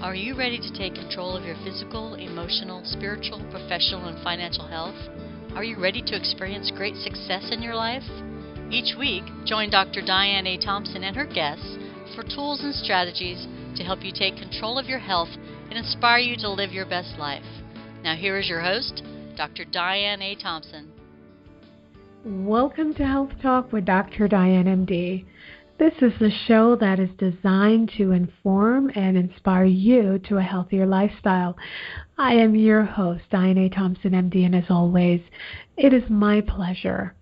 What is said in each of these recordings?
Are you ready to take control of your physical, emotional, spiritual, professional, and financial health? Are you ready to experience great success in your life? Each week, join Dr. Diane A. Thompson and her guests for tools and strategies to help you take control of your health and inspire you to live your best life. Now here is your host, Dr. Diane A. Thompson. Welcome to Health Talk with Dr. Diane, MD. This is the show that is designed to inform and inspire you to a healthier lifestyle. I am your host, Diane A. Thompson, MD, and as always, it is my pleasure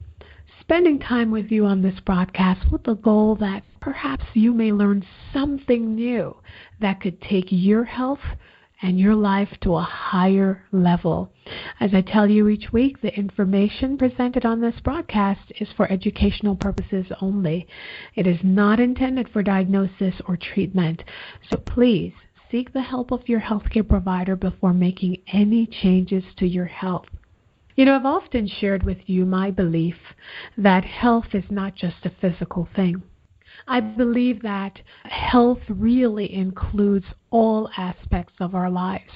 spending time with you on this broadcast with the goal that perhaps you may learn something new that could take your health and your life to a higher level. As I tell you each week, the information presented on this broadcast is for educational purposes only. It is not intended for diagnosis or treatment. So please seek the help of your healthcare provider before making any changes to your health. You know, I've often shared with you my belief that health is not just a physical thing. I believe that health really includes all aspects of our lives.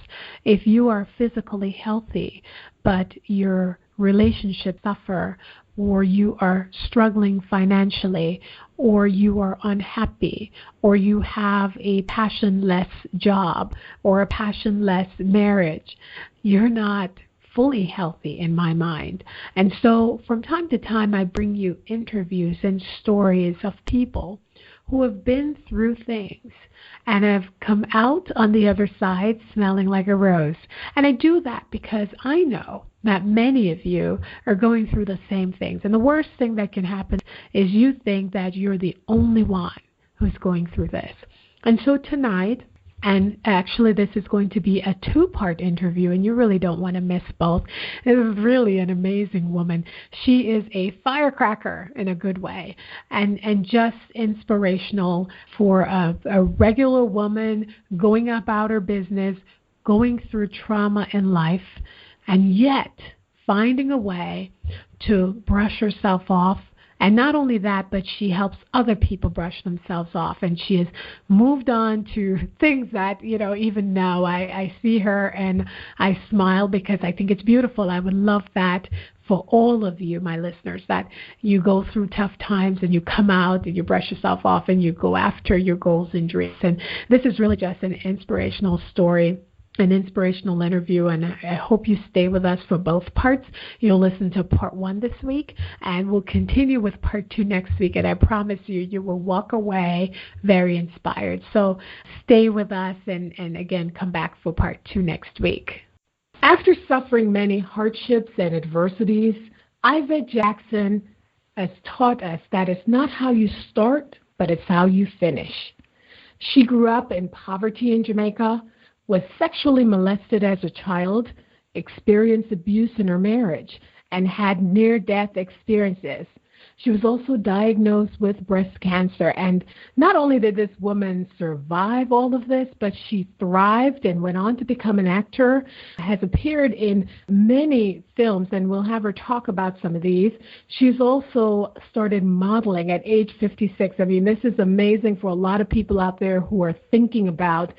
If you are physically healthy, but your relationships suffer, or you are struggling financially, or you are unhappy, or you have a passionless job, or a passionless marriage, you're not fully healthy in my mind. And so from time to time, I bring you interviews and stories of people who have been through things and have come out on the other side smelling like a rose. And I do that because I know that many of you are going through the same things. And the worst thing that can happen is you think that you're the only one who's going through this. And so tonight, and actually, this is going to be a two-part interview, and you really don't want to miss both. This is really an amazing woman. She is a firecracker in a good way, and just inspirational for a regular woman going about her business, going through trauma in life, and yet finding a way to brush herself off. And not only that, but she helps other people brush themselves off. And she has moved on to things that, you know, even now I see her and I smile because I think it's beautiful. I would love that for all of you, my listeners, that you go through tough times and you come out and you brush yourself off and you go after your goals and dreams. And this is really just an inspirational story, an inspirational interview, and I hope you stay with us for both parts. You'll listen to part one this week, and we'll continue with part two next week, and I promise you, you will walk away very inspired. So stay with us, and again, come back for part two next week. After suffering many hardships and adversities, Ivett Jackson has taught us that it's not how you start, but it's how you finish. She grew up in poverty in Jamaica, was sexually molested as a child, experienced abuse in her marriage, and had near-death experiences. She was also diagnosed with breast cancer. And not only did this woman survive all of this, but she thrived and went on to become an actor, has appeared in many films, and we'll have her talk about some of these. She's also started modeling at age 56. I mean, this is amazing for a lot of people out there who are thinking about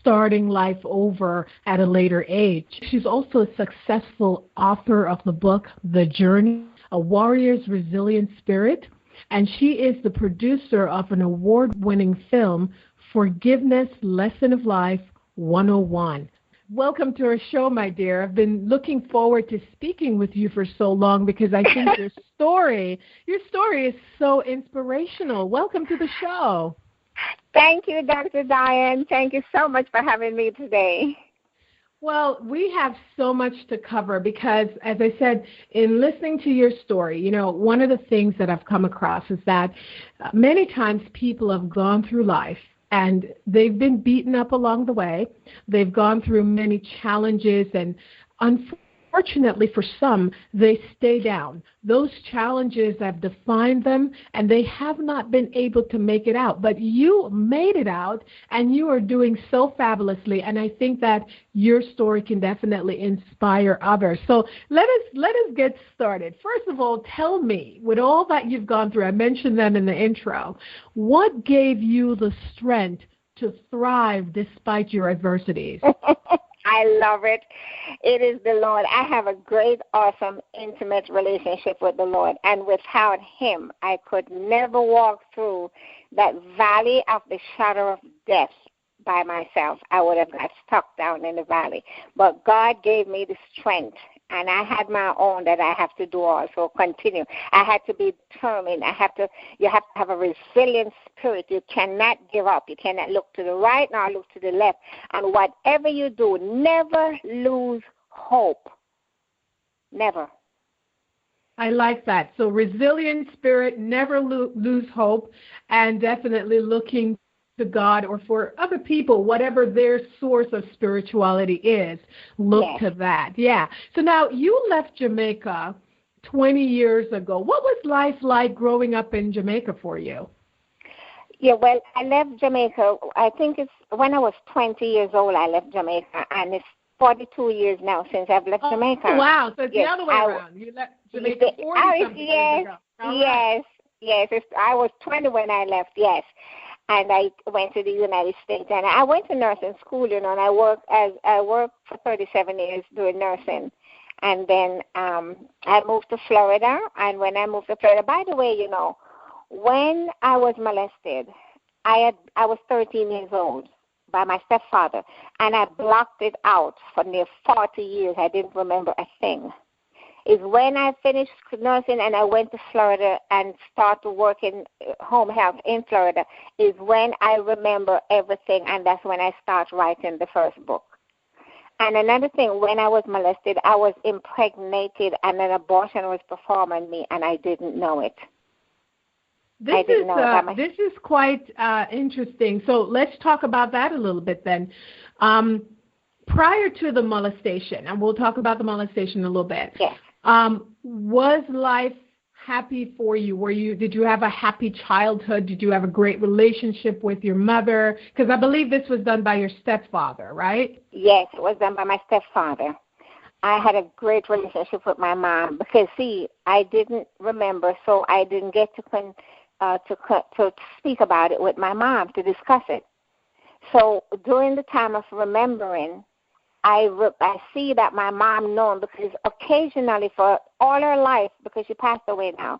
starting life over at a later age. She's also a successful author of the book, The Journey, A Warrior's Resilient Spirit, and she is the producer of an award-winning film, Forgiveness, Lesson of Life 101. Welcome to our show, my dear. I've been looking forward to speaking with you for so long because I think your story is so inspirational. Welcome to the show. Thank you, Dr. Diane. Thank you so much for having me today. Well, we have so much to cover because, as I said, in listening to your story, you know, one of the things that I've come across is that many times people have gone through life and they've been beaten up along the way. They've gone through many challenges, and unfortunately for some, they stay down. Those challenges have defined them, and they have not been able to make it out. But you made it out, and you are doing so fabulously, and I think that your story can definitely inspire others. So let us get started. First of all, tell me, with all that you've gone through, I mentioned them in the intro, what gave you the strength to thrive despite your adversities? I love it. It is the Lord. I have a great, awesome, intimate relationship with the Lord. And without him, I could never walk through that valley of the shadow of death by myself. I would have got stuck down in the valley. But God gave me the strength, and I had my own that I have to do also, continue. I had to be determined. You have to have a resilient spirit. You cannot give up. You cannot look to the right nor look to the left. And whatever you do, never lose hope. Never. I like that. So resilient spirit, never lose hope, and definitely looking to God or for other people, whatever their source of spirituality is, look to that. Yeah. So now you left Jamaica 20 years ago. What was life like growing up in Jamaica for you? Yeah, well, I left Jamaica, I think it's when I was 20 years old, I left Jamaica, and it's 42 years now since I've left Jamaica. Oh, wow. So it's the other way around. You left Jamaica 40-something years ago. Yes. I was 20 when I left, yes. And I went to the United States, and I went to nursing school, and I worked for 37 years doing nursing, and then I moved to Florida. And when I moved to Florida, by the way, when I was molested, I was 13 years old by my stepfather, and I blocked it out for near 40 years. I didn't remember a thing. Is when I finished nursing and I went to Florida and started working home health in Florida, is when I remember everything, and that's when I start writing the first book. And another thing, when I was molested, I was impregnated, and an abortion was performed on me, and I didn't know it. This is quite interesting. So let's talk about that a little bit then. Prior to the molestation, and we'll talk about the molestation in a little bit. Yes. Was life happy for you? Did you have a happy childhood? Did you have a great relationship with your mother? Because I believe this was done by your stepfather, right? Yes, it was done by my stepfather. I had a great relationship with my mom because, I didn't remember, so I didn't get to speak about it with my mom, to discuss it. So during the time of remembering, I see that my mom known, because occasionally for all her life, because she passed away now,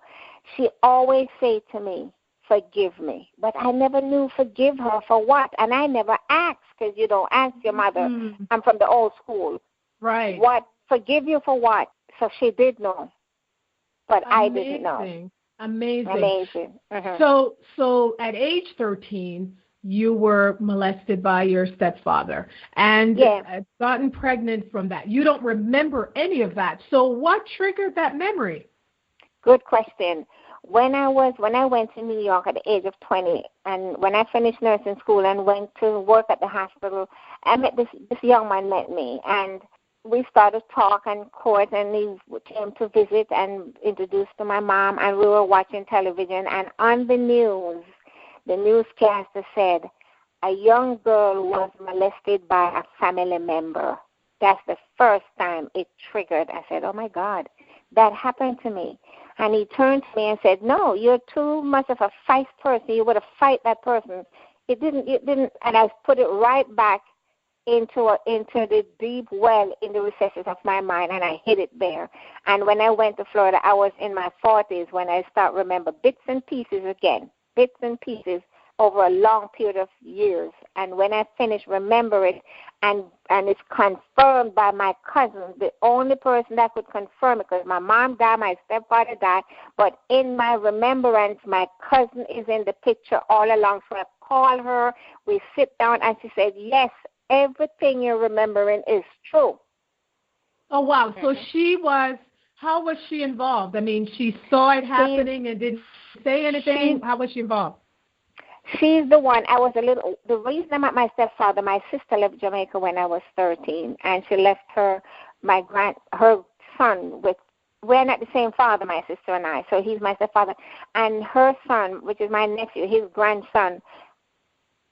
she always say to me, forgive me. But I never knew forgive her for what. And I never asked, because you don't ask your mother. Mm-hmm. I'm from the old school. Right. What? Forgive you for what? So she did know. But I didn't know. Amazing. Mm-hmm. So at age 13, you were molested by your stepfather and gotten pregnant from that. You don't remember any of that. So what triggered that memory? Good question. When I went to New York at the age of 20, and when I finished nursing school and went to work at the hospital, I met this young man met me, and we started talk and court, and he came to visit and introduced to my mom, and we were watching television, and on the news, the newscaster said, a young girl was molested by a family member. That's the first time it triggered. I said, oh, my God, that happened to me. And he turned to me and said, no, you're too much of a feist person. You would have fight that person. It didn't. And I put it right back into the deep well in the recesses of my mind, and I hid it there. And when I went to Florida, I was in my 40s when I start remember bits and pieces again. Bits and pieces over a long period of years. And when I finish remember it, and it's confirmed by my cousin, the only person that could confirm it, because my mom died, my stepfather died, but in my remembrance, my cousin is in the picture all along. So I call her, we sit down, and she said, yes, everything you're remembering is true. Oh, wow. So how was she involved? I mean, she saw it happening and didn't say anything. How was she involved? She's the one. The reason I met my stepfather, my sister left Jamaica when I was 13, and she left her son with, we're not the same father, my sister and I, so he's my stepfather. And her son, which is my nephew, his grandson,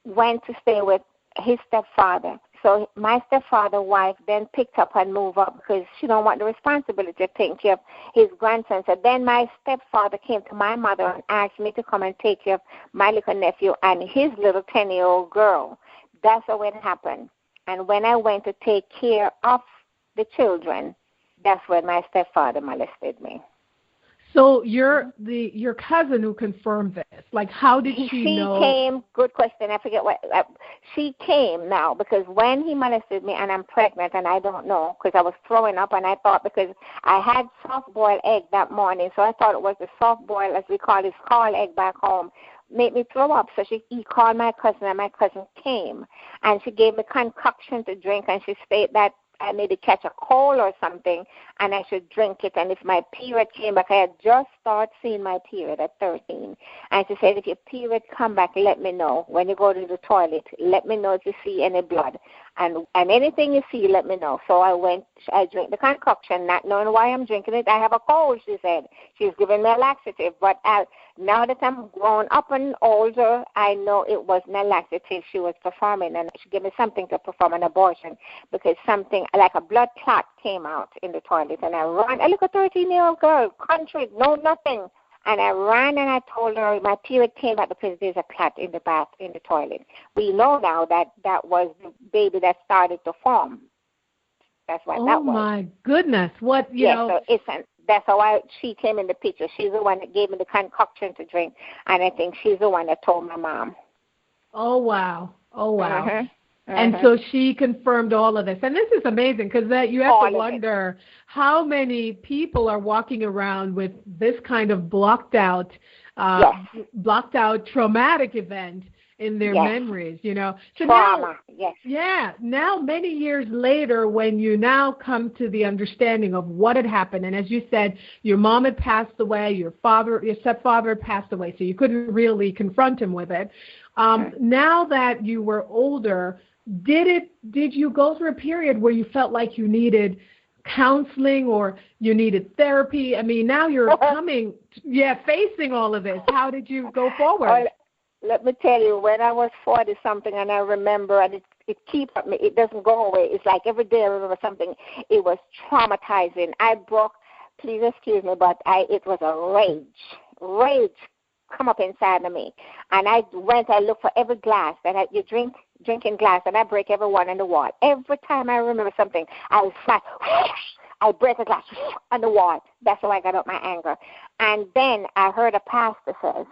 went to stay with his stepfather. So my stepfather's wife then picked up and moved up because she don't want the responsibility of taking care of his grandson. So then my stepfather came to my mother and asked me to come and take care of my little nephew and his little 10-year-old girl. That's how it happened. And when I went to take care of the children, that's when my stepfather molested me. So your cousin who confirmed this, like, how did she know? She came, good question, I forget what, she came now because when he molested me and I'm pregnant and I don't know because I was throwing up and I thought because I had soft-boiled egg that morning, so I thought it was the soft-boiled, as we call it, scald egg back home, made me throw up. So he called my cousin and my cousin came and she gave me concoction to drink and she stated that I maybe catch a cold or something, and I should drink it. And if my period came back, I had just started seeing my period at 13. And she said, if your period come back, let me know. When you go to the toilet, let me know if you see any blood. And anything you see, let me know. So I drank the concoction, not knowing why I'm drinking it. I have a cold, she said. She's giving me a laxative. But now that I'm grown up and older, I know it wasn't a laxative she was performing. And she gave me something to perform an abortion because something like a blood clot came out in the toilet. And I ran. I look at a 13-year-old girl, country, no nothing. And I ran and I told her my period came back because there's a clot in the toilet. We know now that was the baby that started to form. That's what that was. Oh my goodness! What you know? So that's how she came in the picture. She's the one that gave me the concoction to drink, and I think she's the one that told my mom. Oh wow! Oh wow! Uh-huh. And so she confirmed all of this. And this is amazing because you have to wonder how many people are walking around with this kind of blocked out traumatic event in their memories, you know. So trauma, now many years later, when you now come to the understanding of what had happened, and as you said, your mom had passed away, your stepfather had passed away, so you couldn't really confront him with it. Now that you were older, did you go through a period where you felt like you needed counseling or you needed therapy? I mean, now you're facing all of this. How did you go forward? Well, let me tell you, when I was 40-something, and I remember, and it keeps me, it doesn't go away. It's like every day I remember something. It was traumatizing. I broke, please excuse me, but it was a rage come up inside of me. And I looked for every glass that you drinking glass, and I break every one on the wall. Every time I remember something, I would smash, I break a glass on the wall. That's how I got up my anger. And then I heard a pastor says,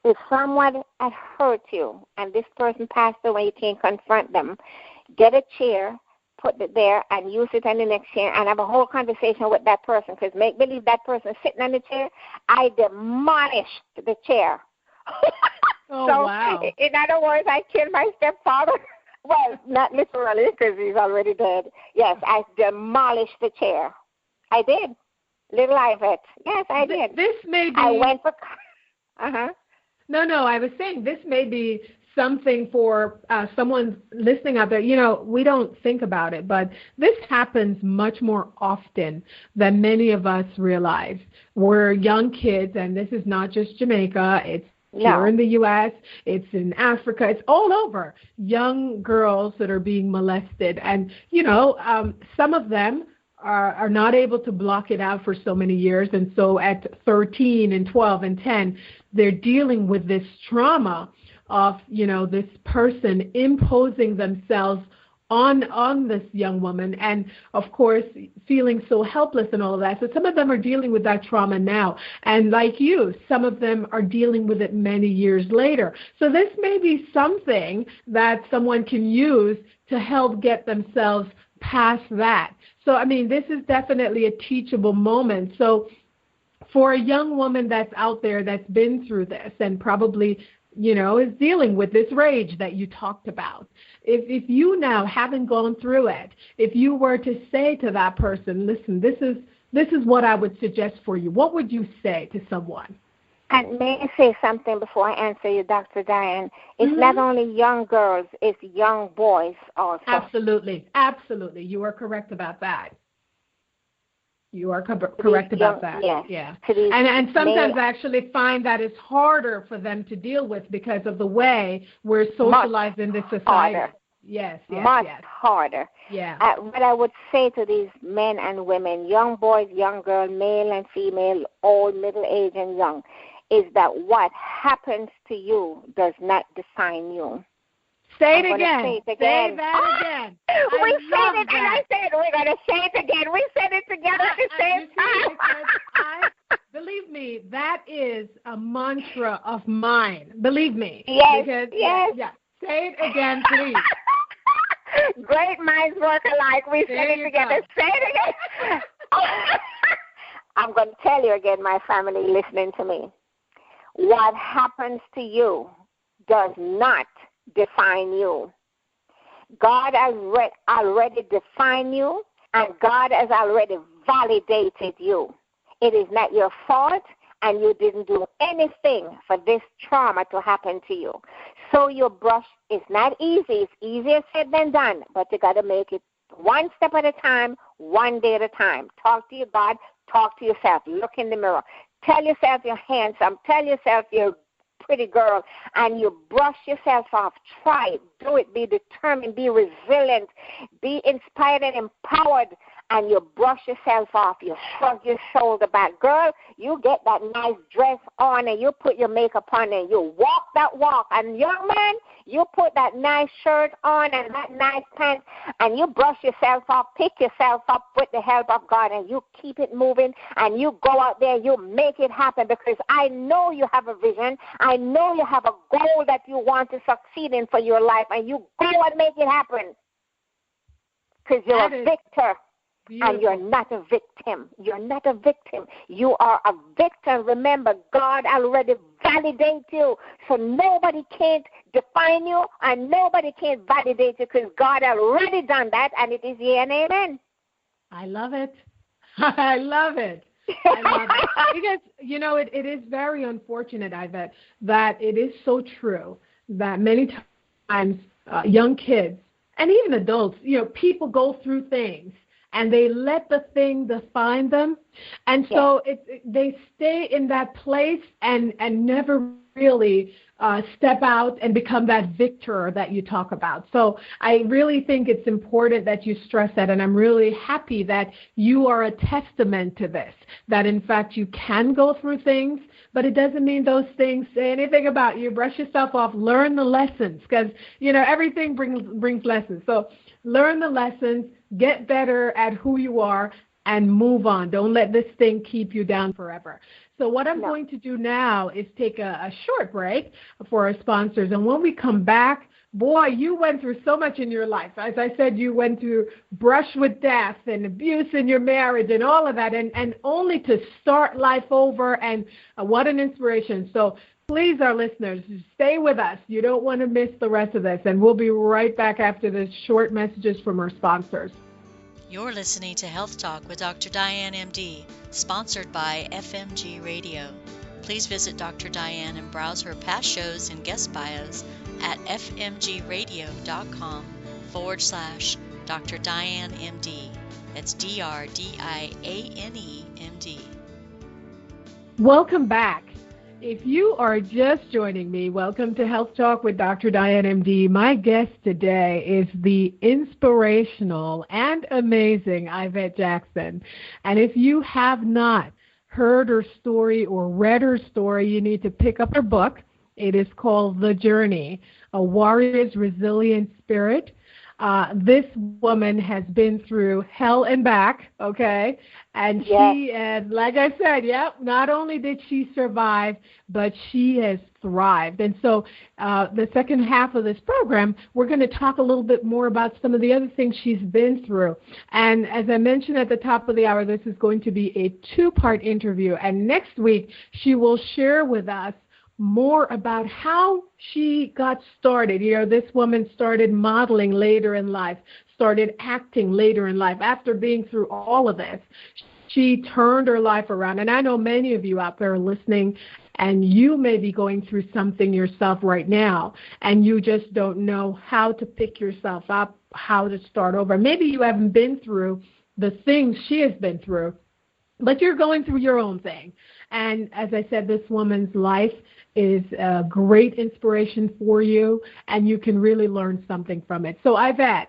if someone had hurt you and this person passed away, you can't confront them, get a chair, put it there, and use it on the next chair, and have a whole conversation with that person, because make believe that person is sitting on the chair, I demolished the chair. Oh, so, wow. In other words, I killed my stepfather. Well, not literally, because he's already dead. Yes, I demolished the chair. I did. Little Ivett. Yes, I did. This may be... I went for... No, I was saying this may be something for someone listening out there. You know, we don't think about it, but this happens much more often than many of us realize. We're young kids, and this is not just Jamaica. It's here in the U.S., it's in Africa, it's all over. Young girls that are being molested. And, you know, some of them are not able to block it out for so many years. And so at 13 and 12 and 10, they're dealing with this trauma of, you know, this person imposing themselves on this young woman, and of course feeling so helpless and all of that. So some of them are dealing with that trauma now, and like you, some of them are dealing with it many years later. So this may be something that someone can use to help get themselves past that. So I mean, this is definitely a teachable moment. So for a young woman that's out there that's been through this and probably, you know, is dealing with this rage that you talked about, if you now haven't gone through it, if you were to say to that person, listen, this is what I would suggest for you, what would you say to someone? And may I say something before I answer you, Dr. Diane? It's not only young girls, it's young boys also. Absolutely. You are correct about that. You are correct about that. Yes. Yeah. And sometimes I actually find that it's harder for them to deal with because of the way we're socialized in this society. Harder. much harder. Yeah. What I would say to these men and women, young boys, young girls, male and female, old, middle age, and young, is that what happens to you does not define you. Say it again. Say that again. We said it, and I said we're going to say it again. We said it together at the same time. Believe me, that is a mantra of mine. Believe me. Yes, because, yes. Yeah. Say it again, please. Great minds work alike. We said it together. Go. Say it again. I'm going to tell you again, my family listening to me. What happens to you does not define you. God has already defined you, and God has already validated you. It is not your fault, and you didn't do anything for this trauma to happen to you. So your brush is not easy. It's easier said than done, but you got to make it one step at a time, one day at a time. Talk to your God. Talk to yourself. Look in the mirror. Tell yourself you're handsome. Tell yourself you're pretty girl, and you brush yourself off. Try it. Do it. Be determined. Be resilient. Be inspired and empowered. And you brush yourself off. You shrug your shoulder back. Girl, you get that nice dress on and you put your makeup on and you walk that walk. And young man, you put that nice shirt on and that nice pants and you brush yourself off, pick yourself up with the help of God, and you keep it moving and you go out there, you make it happen, because I know you have a vision. I know you have a goal that you want to succeed in for your life, and you go and make it happen, because you're a victor. Beautiful. And you're not a victim. You're not a victim. You are a victim. Remember, God already validates you. So nobody can't define you and nobody can validate you, because God already done that, and it is yea and amen. I love it. I love it. I love it. Because, it is very unfortunate, Ivett, that it is so true that many times young kids and even adults, people go through things, and they let the thing define them. And so they stay in that place and never really step out and become that victor that you talk about. So I really think it's important that you stress that, and I'm really happy that you are a testament to this, that in fact you can go through things, but it doesn't mean those things say anything about you. Brush yourself off, learn the lessons, because, everything brings lessons. So learn the lessons, get better at who you are, and move on. Don't let this thing keep you down forever. So what I'm going to do now is take a short break for our sponsors. And when we come back, boy, you went through so much in your life. As I said, you went through brush with death and abuse in your marriage and all of that, and only to start life over. And what an inspiration. So please, our listeners, stay with us. You don't want to miss the rest of this. And we'll be right back after this short messages from our sponsors. You're listening to Health Talk with Dr. Diane, MD, sponsored by FMG Radio. Please visit Dr. Diane and browse her past shows and guest bios at fmgradio.com/Dr. Diane, MD. That's DRDIANE, MD. Welcome back. If you are just joining me, welcome to Health Talk with Dr. Diane, MD. My guest today is the inspirational and amazing Ivett Jackson. And if you have not heard her story or read her story, you need to pick up her book. It is called The Journey, A Warrior's Resilient Spirit. This woman has been through hell and back, okay? And she, like I said, not only did she survive, but she has thrived. And so the second half of this program, we're going to talk a little bit more about some of the other things she's been through. And as I mentioned at the top of the hour, this is going to be a two-part interview. And next week, she will share with us more about how she got started. This woman started modeling later in life, started acting later in life. After being through all of this, she turned her life around. And I know many of you out there are listening, and you may be going through something yourself right now, and you just don't know how to pick yourself up, how to start over. Maybe you haven't been through the things she has been through, but you're going through your own thing. And as I said, this woman's life is a great inspiration for you, and you can really learn something from it. So, Ivett,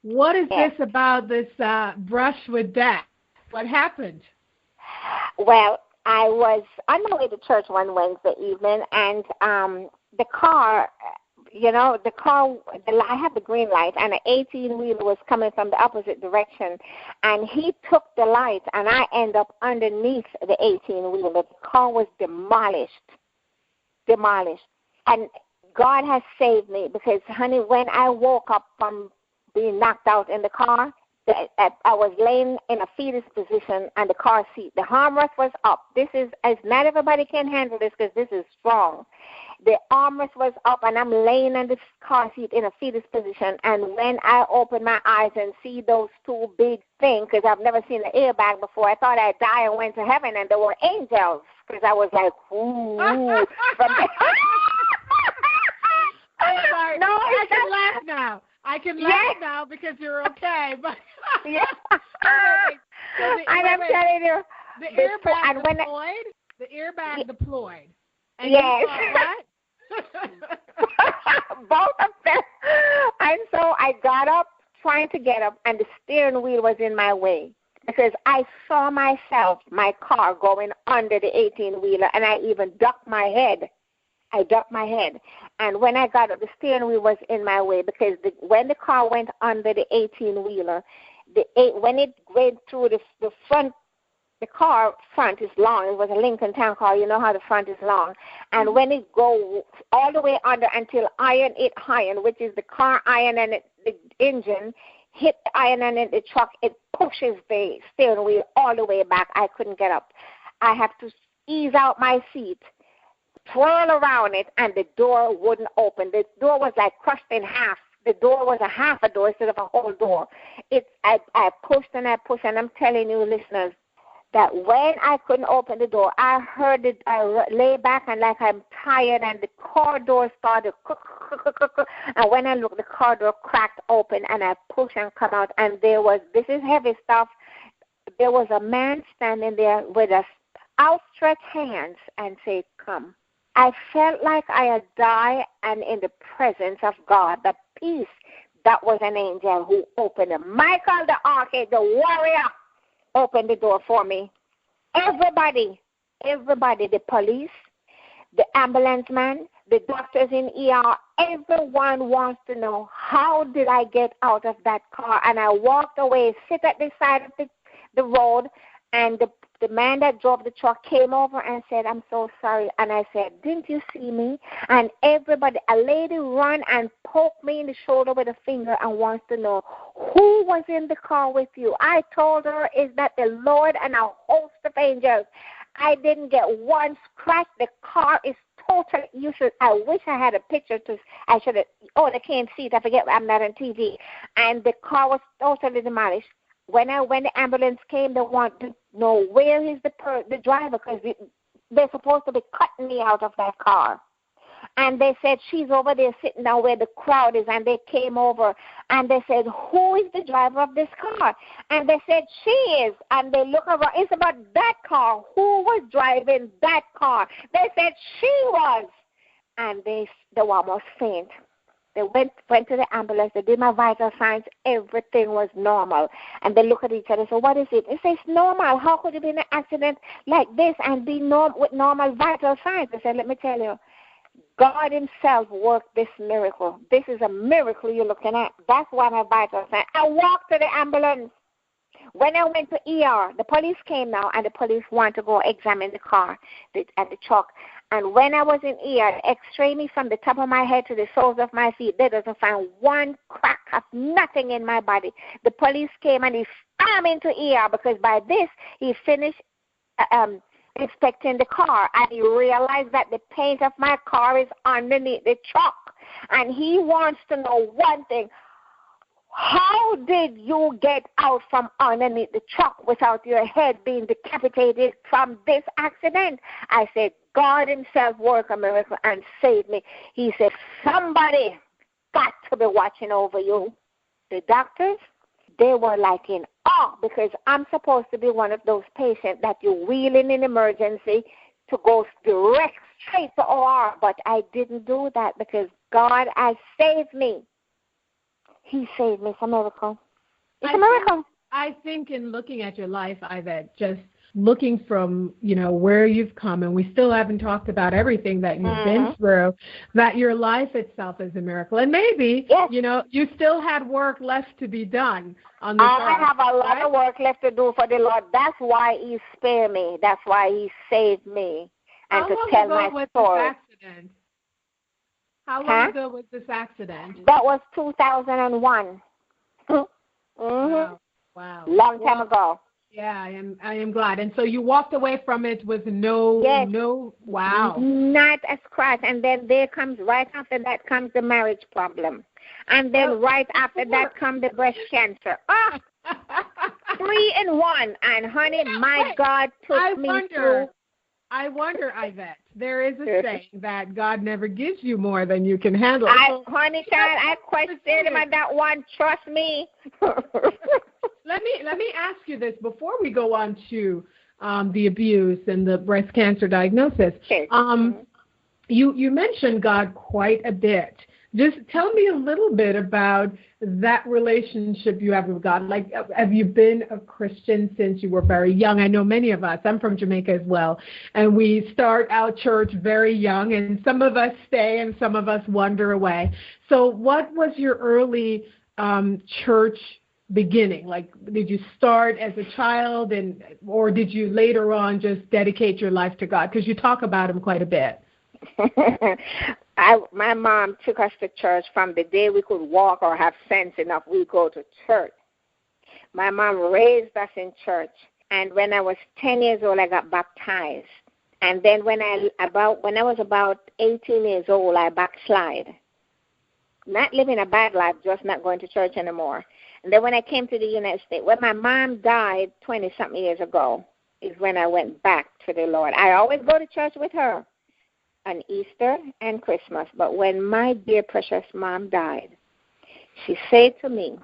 what is this about this brush with death? What happened? Well, I was on my way to church one Wednesday evening, and the car, I had the green light, and an 18-wheeler was coming from the opposite direction, and he took the light, and I ended up underneath the 18-wheeler. The car was demolished. And God has saved me because, honey, when I woke up from being knocked out in the car, I was laying in a fetus position and the car seat. The armrest was up. Not everybody can handle this because this is strong. The armrest was up and I'm laying in the car seat in a fetus position. And when I opened my eyes and see those two big things, because I've never seen an airbag before, I thought I'd die and went to heaven, and there were angels, because I was like, ooh. I'm sorry. No, I can laugh now. I can laugh now because you're okay. But I'm telling you, the airbag deployed. The airbag deployed. And yes. You what? Both of them. And so I got up, trying to get up, and the steering wheel was in my way because I saw my car going under the 18-wheeler, and I even ducked my head. And when I got up, the steering wheel was in my way because when the car went under the 18-wheeler, when it went through the front, the car front is long. It was a Lincoln Town car. You know how the front is long. And when it goes all the way under until iron, which is the car iron and the engine, hit the iron and the truck, it pushes the steering wheel all the way back. I couldn't get up. I have to ease out my seat, twirl around it, and the door wouldn't open. The door was like crushed in half. The door was a half a door instead of a whole door. I pushed, and I'm telling you, listeners, that when I couldn't open the door, I heard it. I lay back and like I'm tired, and the car door started, and when I looked, the car door cracked open, and I pushed and come out, and this is heavy stuff, there was a man standing there with outstretched hands and said, come. I felt like I had died, and in the presence of God, the peace, that was an angel who opened it. Michael the archangel, the warrior, opened the door for me. Everybody, the police, the ambulance man, the doctors in ER, everyone wants to know, how did I get out of that car? And I walked away, sit at the side of the road, and the man that drove the truck came over and said, I'm so sorry. And I said, didn't you see me? And everybody, a lady ran and poked me in the shoulder with a finger and wants to know, who was in the car with you? I told her, is that the Lord and a host of angels. I didn't get one scratch. The car is totally useless. I wish I had a picture the cane seat. I forget, I'm not on TV. And the car was totally demolished. When the ambulance came, they wanted to know where is the driver, because they're supposed to be cutting me out of that car. And they said, she's over there sitting down where the crowd is. And they came over and they said, who is the driver of this car? And they said, she is. And they look around. It's about that car. Who was driving that car? They said she was. And they were almost faint. They went to the ambulance. They did my vital signs. Everything was normal. And they look at each other. So what is it? They say, it's normal. How could you be in an accident like this and be with normal vital signs? I said, let me tell you, God himself worked this miracle. This is a miracle you're looking at. That's why my vital signs. I walked to the ambulance. When I went to ER, the police came now, and the police wanted to go examine the car and the truck. And when I was in ER, X-ray me from the top of my head to the soles of my feet. They doesn't find one crack of nothing in my body. The police came and he found me into ER because by this he finished inspecting the car, and he realized that the paint of my car is underneath the truck. And he wants to know one thing. How did you get out from underneath the truck without your head being decapitated from this accident? I said, God himself worked a miracle and saved me. He said, somebody got to be watching over you. The doctors, they were like in awe, because I'm supposed to be one of those patients that you're wheeling in emergency to go direct straight to OR, but I didn't do that because God has saved me. He saved me. It's a miracle. It's a miracle. I think in looking at your life, Ivett, just looking from, where you've come, and we still haven't talked about everything that you've been through, that your life itself is a miracle. And maybe, you still had work left to be done on this earth. I have a lot of work left to do for the Lord. That's why He spared me. That's why He saved me. And to tell my story. How long ago was this accident? That was 2001. Wow. Long time ago. Yeah, I am glad. And so you walked away from it with no, wow. Not a scratch. And then right after that comes the marriage problem. And then right after that comes the breast cancer. 3 in 1. And honey, my God took me through. I wonder, Ivett, there is a saying that God never gives you more than you can handle. Honey, child, I questioned Him on that one. Trust me. Let me ask you this before we go on to the abuse and the breast cancer diagnosis. Okay. You mentioned God quite a bit. Just tell me a little bit about that relationship you have with God. Like, have you been a Christian since you were very young? I know many of us, I'm from Jamaica as well, and we start our church very young, and some of us stay and some of us wander away. So what was your early church beginning? Like, did you start as a child, or did you later on just dedicate your life to God? Because you talk about Him quite a bit. My mom took us to church from the day we could walk or have sense enough. We go to church. My mom raised us in church, and when I was 10 years old, I got baptized. And then when I was about 18 years old, I backslid. Not living a bad life, just not going to church anymore. And then when I came to the United States, when my mom died 20-something years ago, is when I went back to the Lord. I always go to church with her on Easter and Christmas. But when my dear precious mom died, she said to me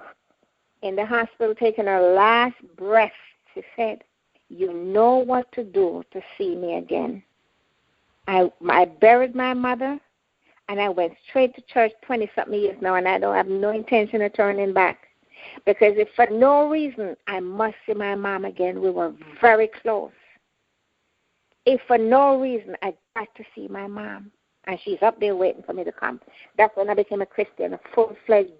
in the hospital taking her last breath, she said, "You know what to do to see me again." I buried my mother, and I went straight to church 20-something years now, and I don't have no intention of turning back. Because if for no reason I must see my mom again, we were very close. If for no reason I got to see my mom, and she's up there waiting for me to come, that's when I became a Christian, a full-fledged,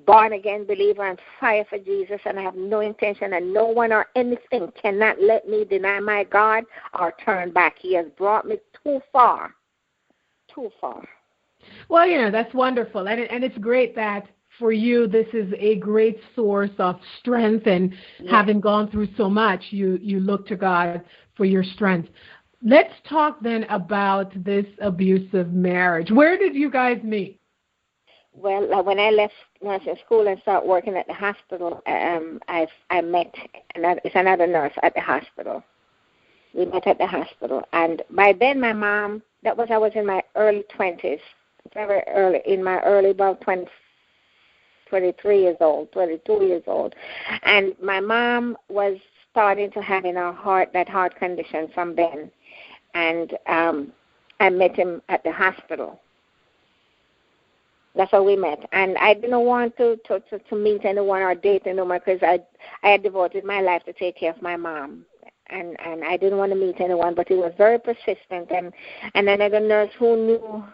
born-again believer on fire for Jesus, and I have no intention, and no one or anything cannot let me deny my God or turn back. He has brought me too far. Too far. Well, that's wonderful, and it's great that for you, this is a great source of strength, and having gone through so much, you look to God for your strength. Let's talk then about this abusive marriage. Where did you guys meet? Well, when I left nursing school and started working at the hospital, I met another nurse at the hospital. We met at the hospital, and by then my mom, I was in my early 20s, very early, in my early about 23 years old, 22 years old. And my mom was starting to have that heart condition from then. And I met him at the hospital. That's how we met. And I didn't want to meet anyone or date anyone because I had devoted my life to take care of my mom. And I didn't want to meet anyone, but he was very persistent. And another nurse who knew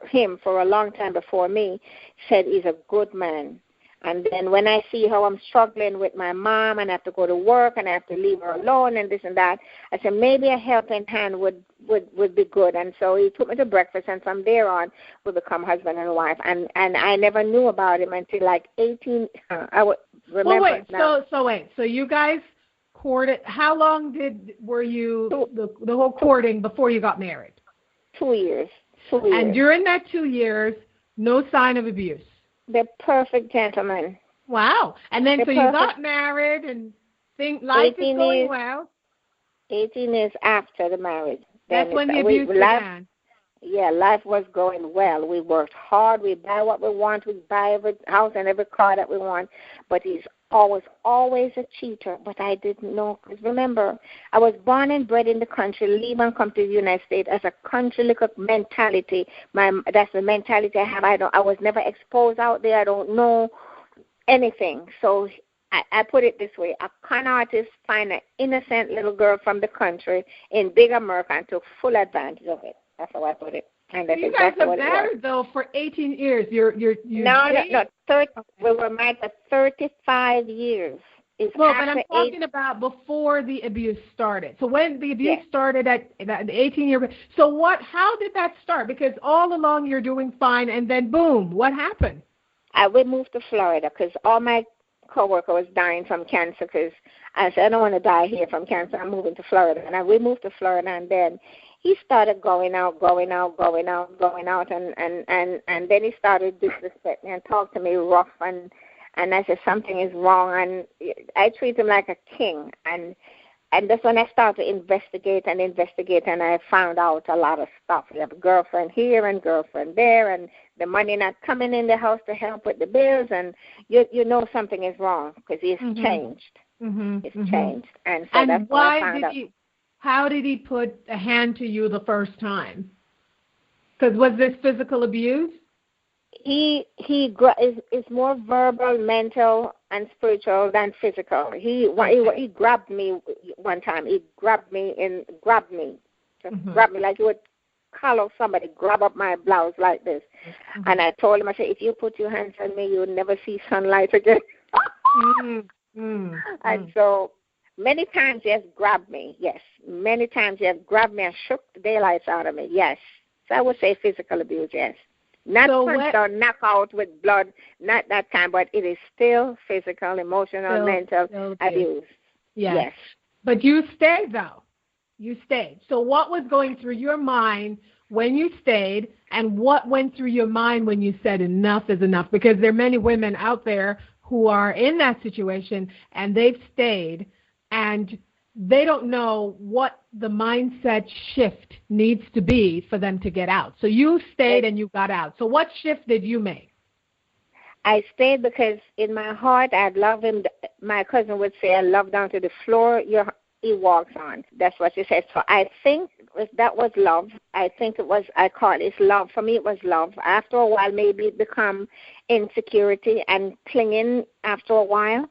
him for a long time before me said he's a good man. And then when I see how I'm struggling with my mom and I have to go to work and I have to leave her alone and this and that, I said maybe a helping hand would be good. And so he took me to breakfast, and from there on we become husband and wife. And I never knew about him until like 18. I would remember. Well, wait. Now. So you guys courted. How long were you the whole courting before you got married? 2 years. And during that 2 years, no sign of abuse. The perfect gentleman. Wow. And then you got married and life is going well. 18 years after the marriage. That's when the abuse began. Yeah, life was going well. We worked hard. We buy what we want. We buy every house and every car that we want. But he's I was always a cheater, but I didn't know. Because remember, I was born and bred in the country, leave and come to the United States as a country little mentality. That's the mentality I have. I was never exposed out there. I don't know anything. So I put it this way: a con artist find an innocent little girl from the country in big America and took full advantage of it. That's how I put it. And that's you guys have married, though, for 18 years. No, 30, we were married for 35 years. Well, but I'm talking about before the abuse started. So when the abuse started at the 18-year, so how did that start? Because all along you're doing fine, and then boom, what happened? We moved to Florida because all my coworker was dying from cancer. Because I said, I don't want to die here from cancer. I'm moving to Florida, and we moved to Florida, and then he started going out, and then he started disrespecting me and talk to me rough, and I said something is wrong, and I treat him like a king, and that's when I started to investigate, and I found out a lot of stuff. You have a girlfriend here and girlfriend there, and the money not coming in the house to help with the bills, and you know something is wrong because he's changed. He's changed, and so that's why I found out. How did he put a hand to you the first time? Because was this physical abuse? He is more verbal, mental, and spiritual than physical. He grabbed me one time. He grabbed me grabbed me like you would collar somebody, grab up my blouse like this. And I told him, I said, if you put your hands on me, you'll never see sunlight again. And so many times he has grabbed me, yes. Many times he has grabbed me and shook the daylights out of me, yes. So I would say physical abuse, yes. Not punch or knock out with blood, not that kind, but it is still physical, emotional, mental abuse. Yes. But you stayed, though. You stayed. So what was going through your mind when you stayed, and what went through your mind when you said enough is enough? Because there are many women out there who are in that situation, and they've stayed, and they don't know what the mindset shift needs to be for them to get out. So you stayed and you got out. So what shift did you make? I stayed because in my heart I love him. My cousin would say, I love down to the floor he walks on. That's what she said. So I think that was love. I think it was, I call it love. For me it was love. After a while maybe it become insecurity and clinging after a while.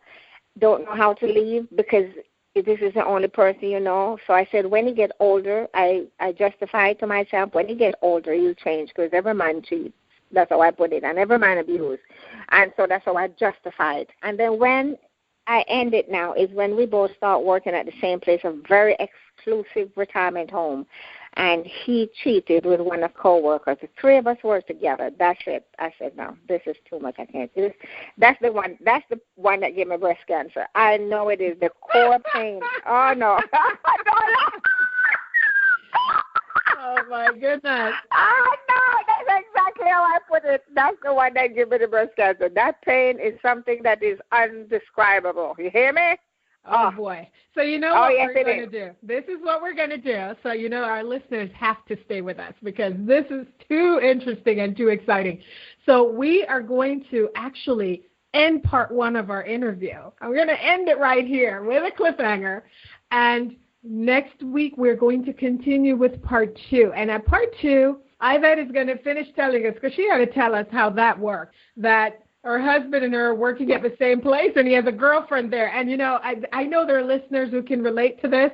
Don't know how to leave because this is the only person you know. So I said, when he get older, I justify to myself, when he get older, he'll change because every man cheats. That's how I put it. And every man abuse. And so that's how I justified. And then when I end it now is when we both start working at the same place, a very exclusive retirement home. And he cheated with one of co-workers. The three of us worked together. That's it. I said, no, this is too much. I can't do this. That's the one that gave me breast cancer. I know it is the core pain. Oh, no. Oh, my goodness. Oh, no, that's exactly how I put it. That's the one that gave me the breast cancer. That pain is something that is undescribable. You hear me? Oh, boy. So you know what we're going to do. This is what we're going to do. So, our listeners have to stay with us because this is too interesting and too exciting. So we are going to actually end part one of our interview. And we're going to end it right here with a cliffhanger. And next week, we're going to continue with part two. And at part two, Ivett is going to finish telling us, because she had to tell us how that worked, that her husband and her are working at the same place, and he has a girlfriend there. And, I know there are listeners who can relate to this.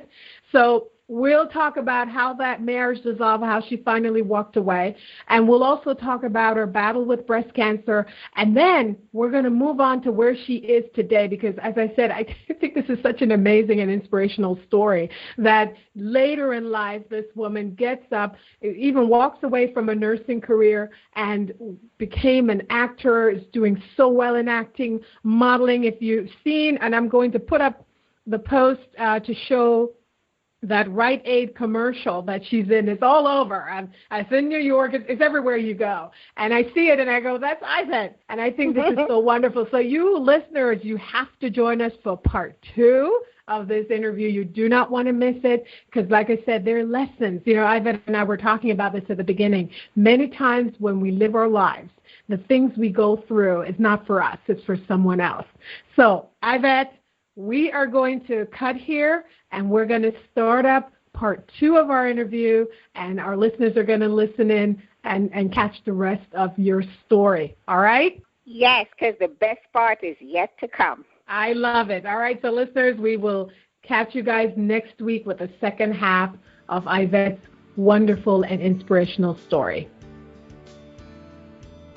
So we'll talk about how that marriage dissolved, how she finally walked away. And we'll also talk about her battle with breast cancer. And then we're going to move on to where she is today because, as I said, I think this is such an amazing and inspirational story that later in life, this woman gets up, even walks away from a nursing career and became an actor, is doing so well in acting, modeling. If you've seen, and I'm going to put up the post to show that Rite Aid commercial that she's in. Is all over. It's in New York. It's everywhere you go. And I see it and I go, that's Ivett. And I think this is so wonderful. So you listeners, you have to join us for part two of this interview. You do not want to miss it because, like I said, there are lessons. Ivett and I were talking about this at the beginning. Many times when we live our lives, the things we go through is not for us, it's for someone else. So, Ivett, we are going to cut here, and we're going to start up part 2 of our interview, and our listeners are going to listen in and catch the rest of your story. All right? Yes, because the best part is yet to come. I love it. All right, so listeners, we will catch you guys next week with the second half of Ivett's wonderful and inspirational story.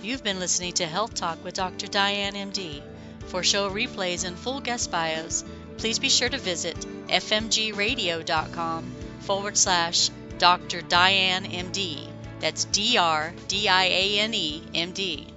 You've been listening to Health Talk with Dr. Diane, MD. For show replays and full guest bios, please be sure to visit fmgradio.com/Dr. Diane, MD. That's DRDIANE, MD.